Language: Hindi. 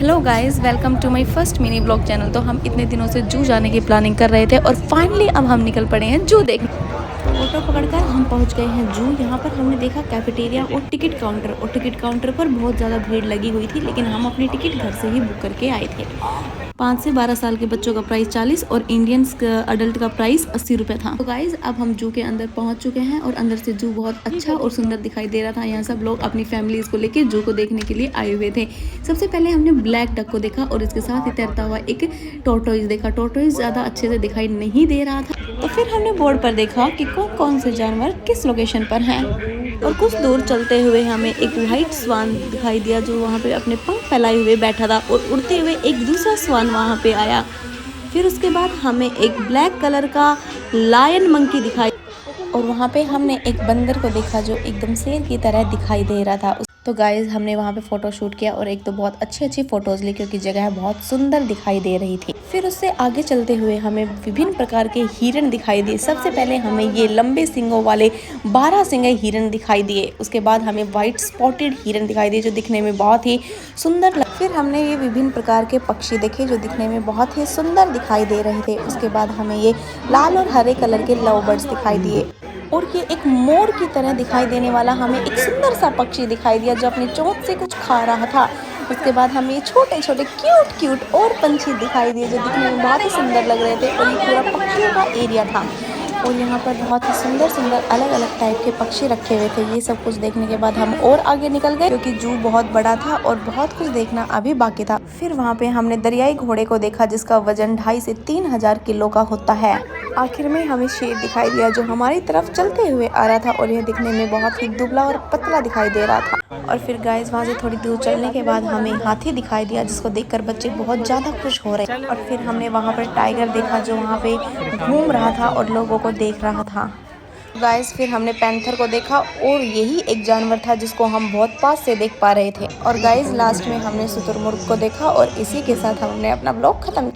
Hello guys, welcome to my first mini blog channel. तो हम इतने दिनों से जू जाने की प्लानिंग कर रहे थे और फाइनली अब हम निकल पड़े हैं जू देखने। ऑटो पकड़कर हम पहुंच गए हैं जू। यहाँ पर हमने देखा कैफेटेरिया और टिकट काउंटर, और टिकट काउंटर पर बहुत ज़्यादा भीड़ लगी हुई थी, लेकिन हम अपनी टिकट घर से ही बुक करके आए थे। 5 से 12 साल के बच्चों का प्राइस 40 और इंडियंस अडल्ट का प्राइस 80 रुपये था। तो गाइज अब हम जू के अंदर पहुंच चुके हैं और अंदर से जू बहुत अच्छा और सुंदर दिखाई दे रहा था। यहाँ सब लोग अपनी फैमिलीज को लेकर जू को देखने के लिए आए हुए थे। सबसे पहले हमने ब्लैक डक को देखा और इसके साथ ही तैरता हुआ एक टोर्टोइज देखा। टोर्टोइज ज़्यादा अच्छे से दिखाई नहीं दे रहा था, तो फिर हमने बोर्ड पर देखा कि कौन कौन से जानवर किस लोकेशन पर हैं। और कुछ दूर चलते हुए हमें एक व्हाइट स्वान दिखाई दिया जो वहाँ पे अपने पंख फैलाए हुए बैठा था, और उड़ते हुए एक दूसरा स्वान वहाँ पे आया। फिर उसके बाद हमें एक ब्लैक कलर का लायन मंकी दिखाई, और वहाँ पे हमने एक बंदर को देखा जो एकदम शेर की तरह दिखाई दे रहा था। तो गाइज हमने वहाँ पे फ़ोटो शूट किया और एक तो बहुत अच्छी फ़ोटोज़ ली, क्योंकि जगह बहुत सुंदर दिखाई दे रही थी। फिर उससे आगे चलते हुए हमें विभिन्न प्रकार के हिरण दिखाई दिए। सबसे पहले हमें ये लंबे सींगों वाले 12 सींगे हिरण दिखाई दिए। उसके बाद हमें वाइट स्पॉटेड हिरण दिखाई दिए जो दिखने में बहुत ही सुंदर लगे। फिर हमने ये विभिन्न प्रकार के पक्षी देखे जो दिखने में बहुत ही सुंदर दिखाई दे रहे थे। उसके बाद हमें ये लाल और हरे कलर के लव बर्ड्स दिखाई दिए, और ये एक मोर की तरह दिखाई देने वाला हमें एक सुंदर सा पक्षी दिखाई दिया जो अपनी चोंच से कुछ खा रहा था। उसके बाद हमें ये छोटे छोटे क्यूट और पंछी दिखाई दिए जो दिखने में बहुत ही सुंदर लग रहे थे, और ये पूरा पक्षियों का एरिया था। और यहाँ पर बहुत ही सुंदर अलग अलग टाइप के पक्षी रखे हुए थे। ये सब कुछ देखने के बाद हम और आगे निकल गए, क्योंकि जू बहुत बड़ा था और बहुत कुछ देखना अभी बाकी था। फिर वहाँ पे हमने दरियाई घोड़े को देखा जिसका वजन 2,500 से 3,000 किलो का होता है। आखिर में हमें शेर दिखाई दिया जो हमारी तरफ चलते हुए आ रहा था, और यह दिखने में बहुत ही दुबला और पतला दिखाई दे रहा था। और फिर गाइस वहाँ से थोड़ी दूर चलने के बाद हमें हाथी दिखाई दिया जिसको देखकर बच्चे बहुत ज़्यादा खुश हो रहे। और फिर हमने वहाँ पर टाइगर देखा जो वहाँ पे घूम रहा था और लोगों को देख रहा था। गाइस फिर हमने पैंथर को देखा, और यही एक जानवर था जिसको हम बहुत पास से देख पा रहे थे। और गाइस लास्ट में हमने शुतुरमुर्ग को देखा, और इसी के साथ हमने अपना ब्लॉग खत्म किया।